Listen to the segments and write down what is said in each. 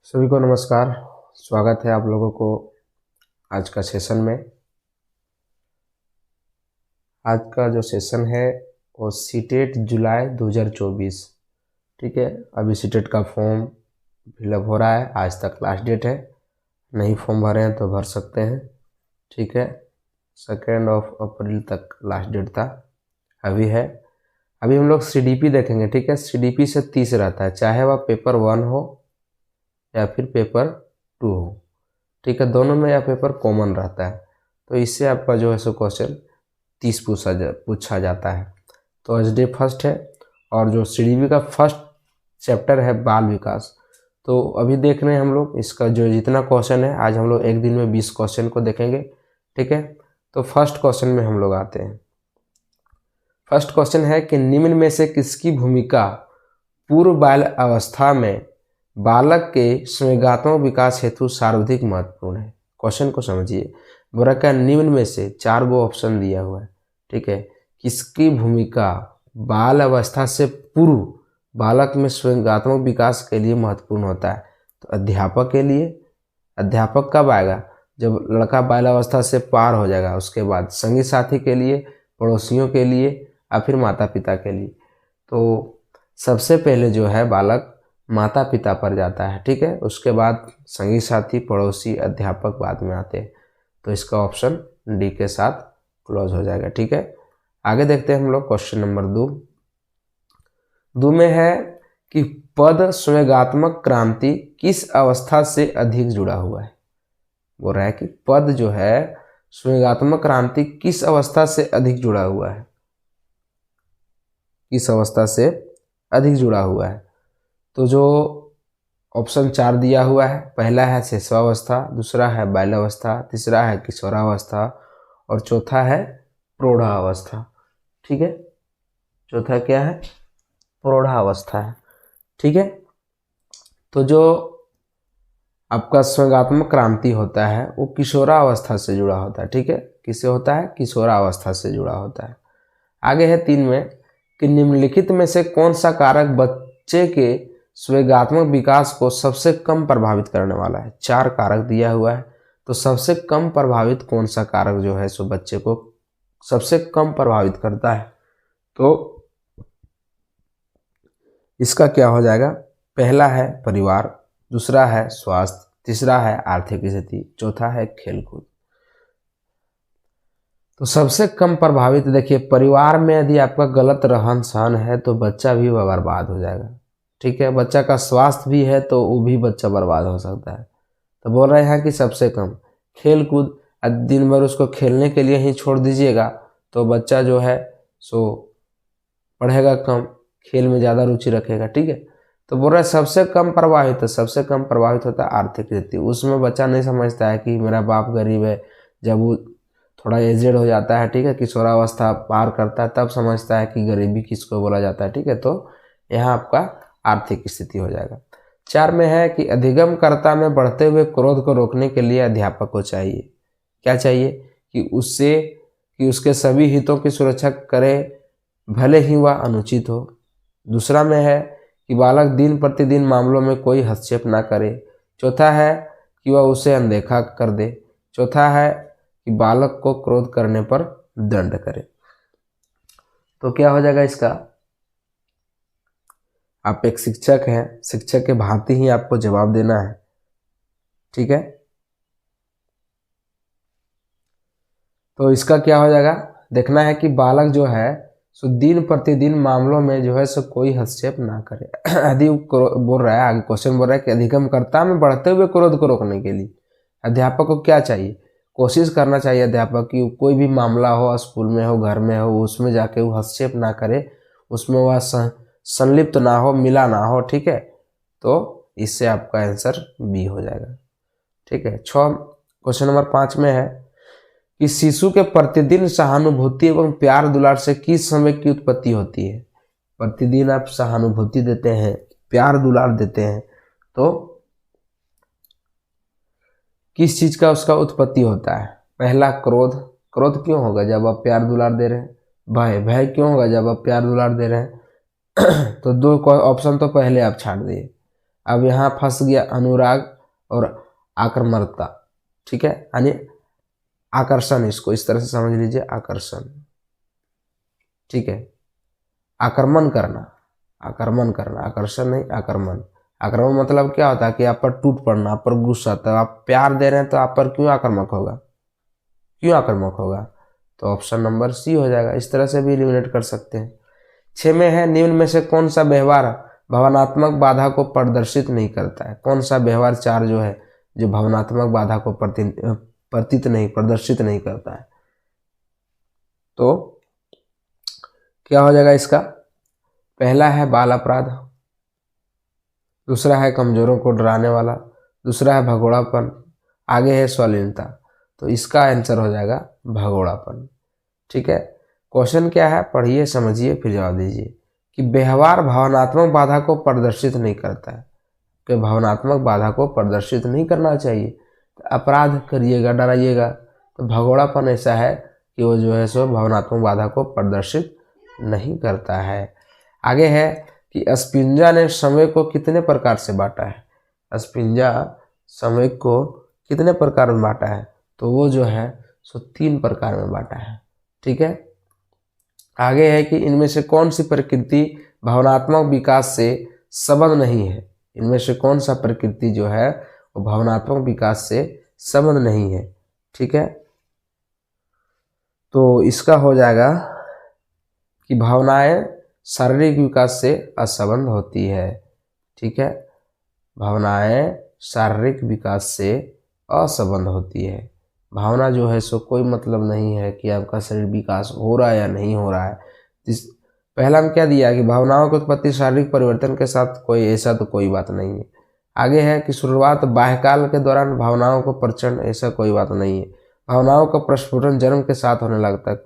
सभी को नमस्कार। स्वागत है आप लोगों को आज का सेशन में। आज का जो सेशन है वो सीटेट जुलाई 2024। ठीक है, अभी सीटेट का फॉर्म फिलअप हो रहा है। आज तक लास्ट डेट है, नहीं फॉर्म भरे हैं तो भर सकते हैं। ठीक है, 2 अप्रैल तक लास्ट डेट था, अभी है। अभी हम लोग CDP देखेंगे। ठीक है, CDP से 30 रहता है, चाहे वह पेपर 1 हो या फिर पेपर 2 हो। ठीक है, दोनों में या पेपर कॉमन रहता है, तो इससे आपका जो है सो क्वेश्चन 30 पूछा जाता है। तो आज डे फर्स्ट है और जो CDP का फर्स्ट चैप्टर है बाल विकास, तो अभी देख रहे हैं हम लोग इसका जो जितना क्वेश्चन है। आज हम लोग एक दिन में 20 क्वेश्चन को देखेंगे। ठीक है, तो फर्स्ट क्वेश्चन में हम लोग आते हैं। फर्स्ट क्वेश्चन है कि निम्न में से किसकी भूमिका पूर्व बाल अवस्था में बालक के संवेगात्मक विकास हेतु सर्वाधिक महत्वपूर्ण है। क्वेश्चन को समझिए। बोला क्या, निम्न में से 4 वो ऑप्शन दिया हुआ है। ठीक है, किसकी भूमिका बाल अवस्था से पूर्व बालक में संवेगात्मक विकास के लिए महत्वपूर्ण होता है। तो अध्यापक के लिए, अध्यापक कब आएगा, जब लड़का बाल अवस्था से पार हो जाएगा। उसके बाद संगी साथी के लिए, पड़ोसियों के लिए या फिर माता पिता के लिए। तो सबसे पहले जो है बालक माता पिता पर जाता है। ठीक है, उसके बाद संगी साथी, पड़ोसी, अध्यापक बाद में आते हैं। तो इसका ऑप्शन डी के साथ क्लोज हो जाएगा। ठीक है, आगे देखते हैं हम लोग क्वेश्चन नंबर 2 में है कि पद संवेगात्मक क्रांति किस अवस्था से अधिक जुड़ा हुआ है। बोल रहा है कि पद जो है संवेगात्मक क्रांति किस अवस्था से अधिक जुड़ा हुआ है, किस अवस्था से अधिक जुड़ा हुआ है। तो जो ऑप्शन 4 दिया हुआ है, पहला है शिशुअवस्था, दूसरा है बाल्यावस्था, तीसरा है किशोरावस्था और चौथा है प्रौढ़ावस्था। ठीक है, चौथा क्या है, प्रौढ़ावस्था है। ठीक है, तो जो आपका संवेगात्मक क्रांति होता है वो किशोरावस्था से जुड़ा होता है। ठीक है, किससे होता है, किशोरावस्था से जुड़ा होता है। आगे है 3 में कि निम्नलिखित में से कौन सा कारक बच्चे के संवेगात्मक विकास को सबसे कम प्रभावित करने वाला है। 4 कारक दिया हुआ है, तो सबसे कम प्रभावित कौन सा कारक जो है सो बच्चे को सबसे कम प्रभावित करता है। तो इसका क्या हो जाएगा, पहला है परिवार, दूसरा है स्वास्थ्य, तीसरा है आर्थिक स्थिति, चौथा है खेलकूद। तो सबसे कम प्रभावित देखिए, परिवार में यदि आपका गलत रहन सहन है तो बच्चा भी बर्बाद हो जाएगा। ठीक है, बच्चा का स्वास्थ्य भी है तो वो भी बच्चा बर्बाद हो सकता है। तो बोल रहे हैं कि सबसे कम खेल कूद, दिन भर उसको खेलने के लिए ही छोड़ दीजिएगा तो बच्चा जो है सो पढ़ेगा कम, खेल में ज़्यादा रुचि रखेगा। ठीक है, तो बोल रहे हैं सबसे कम प्रभावित, सबसे कम प्रभावित होता है आर्थिक स्थिति। उसमें बच्चा नहीं समझता है कि मेरा बाप गरीब है। जब वो थोड़ा एजेड हो जाता है, ठीक है, किशोरावस्था पार करता है, तब समझता है कि गरीबी किसको बोला जाता है। ठीक है, तो यहाँ आपका आर्थिक स्थिति हो जाएगा। 4 में है कि अधिगमकर्ता में बढ़ते हुए क्रोध को रोकने के लिए अध्यापक को चाहिए, क्या चाहिए, कि उसके सभी हितों की सुरक्षा करे, भले ही वह अनुचित हो। दूसरा में है कि बालक दिन प्रतिदिन मामलों में कोई हस्तक्षेप ना करे। चौथा है कि वह उसे अनदेखा कर दे। चौथा है कि बालक को क्रोध करने पर दंड करे। तो क्या हो जाएगा इसका, आप एक शिक्षक हैं, शिक्षक के भांति ही आपको जवाब देना है। ठीक है, तो इसका क्या हो जाएगा, देखना है कि बालक जो है सो दिन प्रतिदिन मामलों में जो है सो कोई हस्तक्षेप ना करे। यदि बोल रहा है, आगे क्वेश्चन बोल रहा है कि अधिगमकर्ता में बढ़ते हुए क्रोध को रोकने के लिए अध्यापक को क्या चाहिए, कोशिश करना चाहिए अध्यापक की कोई भी मामला हो, स्कूल में हो, घर में हो, उसमें जाके वो हस्तक्षेप ना करे, उसमें वह संलिप्त ना हो, मिला ना हो। ठीक है, तो इससे आपका आंसर बी हो जाएगा। ठीक है, क्वेश्चन नंबर 5 में है कि शिशु के प्रतिदिन सहानुभूति एवं प्यार दुलार से किस समय की उत्पत्ति होती है। प्रतिदिन आप सहानुभूति देते हैं, प्यार दुलार देते हैं, तो किस चीज का उसका उत्पत्ति होता है। पहला क्रोध, क्रोध क्यों होगा जब आप प्यार दुलार दे रहे हैं। भय, भय क्यों होगा जब आप प्यार दुलार दे रहे हैं। तो 2 ऑप्शन तो पहले आप छाड़ दिए। अब यहाँ फंस गया अनुराग और आक्रमणता, ठीक है, यानी आकर्षण, इसको इस तरह से समझ लीजिए, आकर्षण, ठीक है, आक्रमण करना, आक्रमण करना, आकर्षण नहीं, आक्रमण। आक्रमण मतलब क्या होता है कि आप पर टूट पड़ना, आप पर गुस्सा, तो आप प्यार दे रहे हैं तो आप पर क्यों आक्रामक होगा, क्यों आक्रामक होगा, तो ऑप्शन नंबर सी हो जाएगा। इस तरह से भी एलिमिनेट कर सकते हैं। 6 में है, निम्न में से कौन सा व्यवहार भावनात्मक बाधा को प्रदर्शित नहीं करता है। कौन सा व्यवहार 4 जो है जो भावनात्मक बाधा को प्रदर्शित नहीं करता है। तो क्या हो जाएगा इसका, पहला है बाल अपराध, दूसरा है कमजोरों को डराने वाला, दूसरा है भगोड़ापन, आगे है स्वलीनता। तो इसका आंसर हो जाएगा भगोड़ापन, ठीक है। क्वेश्चन क्या है, पढ़िए समझिए फिर जवाब दीजिए कि व्यवहार भावनात्मक बाधा को प्रदर्शित नहीं करता है, कि भावनात्मक बाधा को प्रदर्शित नहीं करना चाहिए। तो अपराध करिएगा, डराइएगा, तो भगोड़ापन ऐसा है कि वो जो है सो भावनात्मक बाधा को प्रदर्शित नहीं करता है। आगे है कि स्पिंजा ने समय को कितने प्रकार से बांटा है। स्पिंजा समय को कितने प्रकार में बांटा है, तो वो जो है सो 3 प्रकार में बांटा है, ठीक है। आगे है कि इनमें से कौन सी प्रकृति भावनात्मक विकास से संबंध नहीं है। इनमें से कौन सा प्रकृति जो है वो भावनात्मक विकास से संबंध नहीं है, ठीक है। तो इसका हो जाएगा कि भावनाएं शारीरिक विकास से असंबद्ध होती है, ठीक है। भावनाएं शारीरिक विकास से असंबद्ध होती है। भावना जो है सो कोई मतलब नहीं है कि आपका शरीर विकास हो रहा है या नहीं हो रहा है। पहला में क्या दिया कि भावनाओं की उत्पत्ति शारीरिक परिवर्तन के साथ कोई ऐसा तो कोई बात नहीं है। आगे है कि शुरुआत बाह्यकाल के दौरान भावनाओं को प्रचंड, ऐसा कोई बात नहीं है। भावनाओं का प्रस्फुटन जन्म के साथ होने लगता है।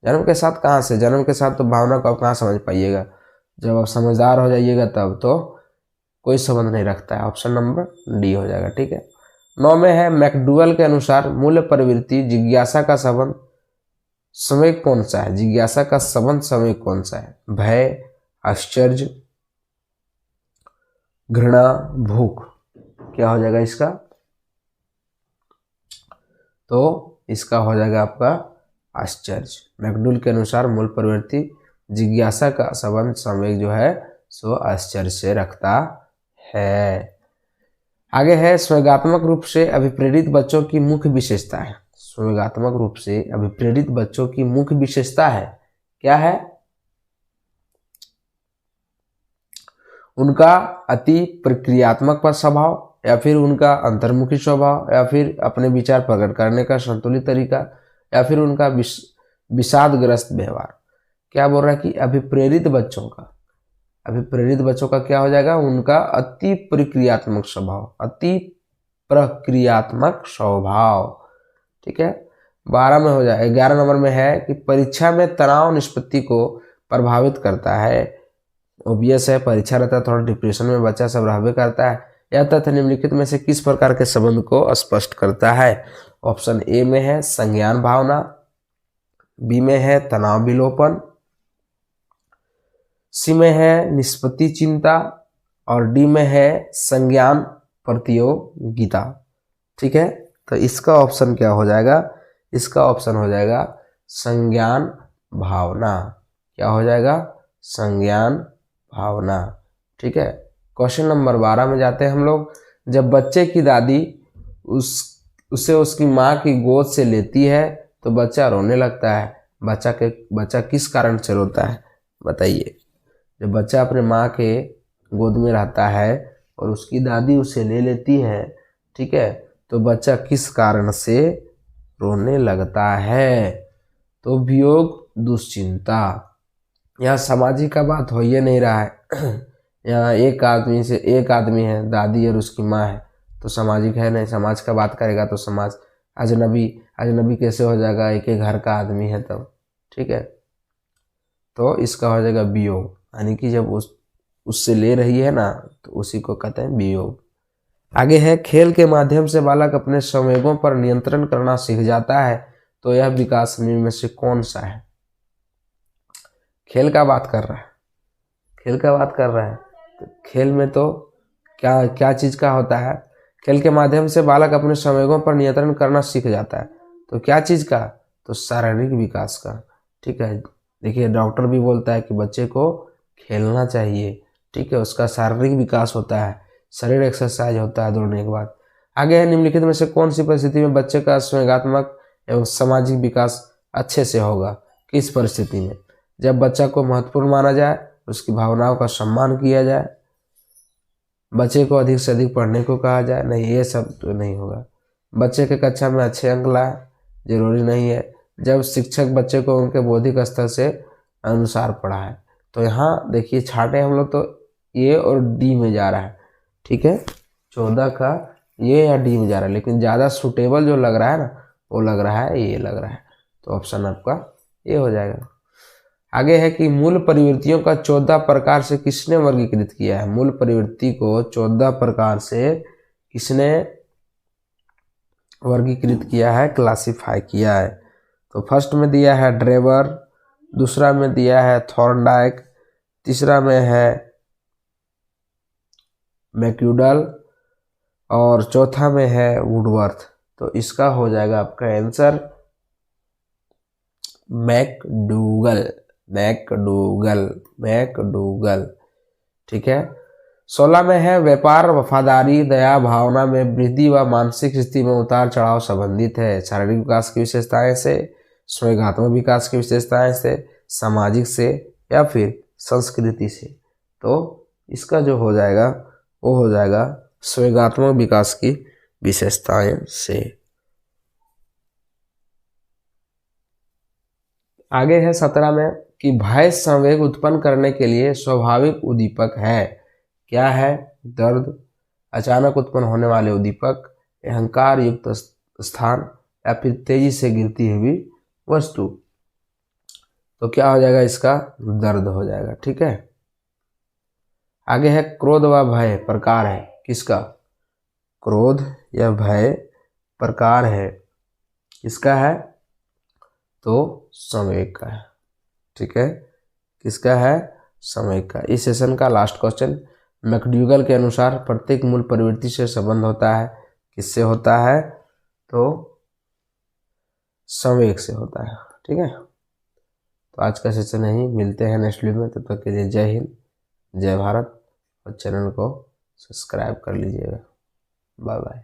जन्म के साथ कहाँ से, जन्म के साथ तो भावना को आप कहाँ समझ पाइएगा, जब आप समझदार हो जाइएगा तब तो कोई संबंध नहीं रखता है। ऑप्शन नंबर डी हो जाएगा, ठीक है। 9 में है, मैकडूगल के अनुसार मूल्य प्रवृत्ति जिज्ञासा का संबंध समय कौन सा है। जिज्ञासा का संबंध समय कौन सा है, भय, आश्चर्य, घृणा, भूख, क्या हो जाएगा इसका, तो इसका हो जाएगा आपका आश्चर्य। मैकडूगल के अनुसार मूल प्रवृत्ति जिज्ञासा का संबंध समय जो है सो आश्चर्य से रखता है। आगे है, स्वगात्मक रूप से अभिप्रेरित बच्चों की मुख्य विशेषता है। स्वगात्मक रूप से अभिप्रेरित बच्चों की मुख्य विशेषता है, क्या है, उनका अति प्रक्रियात्मक स्वभाव, या फिर उनका अंतर्मुखी स्वभाव, या फिर अपने विचार प्रकट करने का संतुलित तरीका, या फिर उनका विषादग्रस्त व्यवहार। क्या बोल रहा है कि अभिप्रेरित बच्चों का, अभिप्रेरित बच्चों का क्या हो जाएगा, उनका अति प्रक्रियात्मक स्वभाव, अति प्रक्रियात्मक स्वभाव, ठीक है। 12 में हो जाए। 11 नंबर में है कि परीक्षा में तनाव निष्पत्ति को प्रभावित करता है। ओबियस है, परीक्षा रहता है थोड़ा डिप्रेशन में बच्चा सब रहबे करता है। यह तथ्य निम्नलिखित में से किस प्रकार के संबंध को स्पष्ट करता है। ऑप्शन ए में है संज्ञान भावना, बी में है तनाव विलोपन, सी में है निष्पत्ति चिंता, और डी में है संज्ञान प्रतियोगिता, ठीक है। तो इसका ऑप्शन क्या हो जाएगा, इसका ऑप्शन हो जाएगा संज्ञान भावना। क्या हो जाएगा, संज्ञान भावना, ठीक है। क्वेश्चन नंबर 12 में जाते हैं हम लोग। जब बच्चे की दादी उसे उसकी माँ की गोद से लेती है तो बच्चा रोने लगता है। बच्चा किस कारण से रोता है, बताइए। जब बच्चा अपने माँ के गोद में रहता है और उसकी दादी उसे ले लेती है, ठीक है, तो बच्चा किस कारण से रोने लगता है, तो वियोग दुश्चिंता। यहाँ सामाजिक का बात हो ही नहीं रहा है। यहाँ एक आदमी है, दादी और उसकी माँ है, तो सामाजिक है नहीं। समाज का बात करेगा तो समाज अजनबी कैसे हो जाएगा, एक ही घर का आदमी है तब, ठीक है। तो इसका हो जाएगा वियोग, यानी कि जब उससे ले रही है ना तो उसी को कहते हैं वियोग। आगे है, खेल के माध्यम से बालक अपने संवेगों पर नियंत्रण करना सीख जाता है, तो यह विकास निम्न में से कौन सा है। खेल का बात कर रहा है, खेल का बात कर रहा है, तो खेल में तो क्या क्या चीज़ का होता है? खेल के माध्यम से बालक अपने संवेगों पर नियंत्रण करना सीख जाता है। तो क्या चीज़ का? तो शारीरिक विकास का। ठीक है, देखिए डॉक्टर भी बोलता है कि बच्चे को खेलना चाहिए। ठीक है, उसका शारीरिक विकास होता है, शरीर एक्सरसाइज होता है दौड़ने के बाद। आगे है, निम्नलिखित में से कौन सी परिस्थिति में बच्चे का संवेगात्मक एवं सामाजिक विकास अच्छे से होगा? किस परिस्थिति में? जब बच्चा को महत्वपूर्ण माना जाए, उसकी भावनाओं का सम्मान किया जाए, बच्चे को अधिक से अधिक पढ़ने को कहा जाए। नहीं, ये सब तो नहीं होगा। बच्चे के कक्षा में अच्छे अंक लाए, जरूरी नहीं है। जब शिक्षक बच्चे को उनके बौद्धिक स्तर से अनुसार पढ़ाए। तो यहाँ देखिए छाटे हम लोग तो ए और डी में जा रहा है। ठीक है, 14 का ये या डी में जा रहा है, लेकिन ज़्यादा सूटेबल जो लग रहा है ना, वो लग रहा है ये लग रहा है। तो ऑप्शन आपका ये हो जाएगा। आगे है कि मूल प्रवृत्तियों का 14 प्रकार से किसने वर्गीकृत किया है? मूल प्रवृत्ति को 14 प्रकार से किसने वर्गीकृत किया है, क्लासिफाई किया है? तो फर्स्ट में दिया है ड्रेवर, दूसरा में दिया है थॉर्नडाइक, तीसरा में है मैक्यूडल और चौथा में है वुडवर्थ। तो इसका हो जाएगा आपका आंसर मैकडूगल। McDougall, McDougall. ठीक है, 16 में है व्यापार, वफादारी, दया भावना में वृद्धि व मानसिक स्थिति में उतार चढ़ाव संबंधित है। शारीरिक विकास की विशेषताएं से, संवेगात्मक विकास की विशेषताएं से, सामाजिक से या फिर संस्कृति से। तो इसका जो हो जाएगा वो हो जाएगा संवेगात्मक विकास की विशेषताएं से। आगे है 17 में कि भय संवेग उत्पन्न करने के लिए स्वाभाविक उद्दीपक है। क्या है? दर्द, अचानक उत्पन्न होने वाले उद्दीपक, अहंकार युक्त स्थान या फिर तेजी से गिरती हुई वस्तु। तो क्या हो जाएगा इसका? दर्द हो जाएगा। ठीक है, आगे है क्रोध व भय प्रकार है। किसका? क्रोध या भय प्रकार है, किसका है? तो संवेग का है। ठीक है, किसका है? संवेग का। इस सेशन का लास्ट क्वेश्चन, मैकडूगल के अनुसार प्रत्येक मूल प्रवृत्ति से संबंध होता है, किससे होता है? तो संवेग से होता है। ठीक है, तो आज का सेशन यही, मिलते हैं नेक्स्ट वीडियो में। तब तक के लिए जय हिंद, जय भारत, और चैनल को सब्सक्राइब कर लीजिएगा। Bye bye.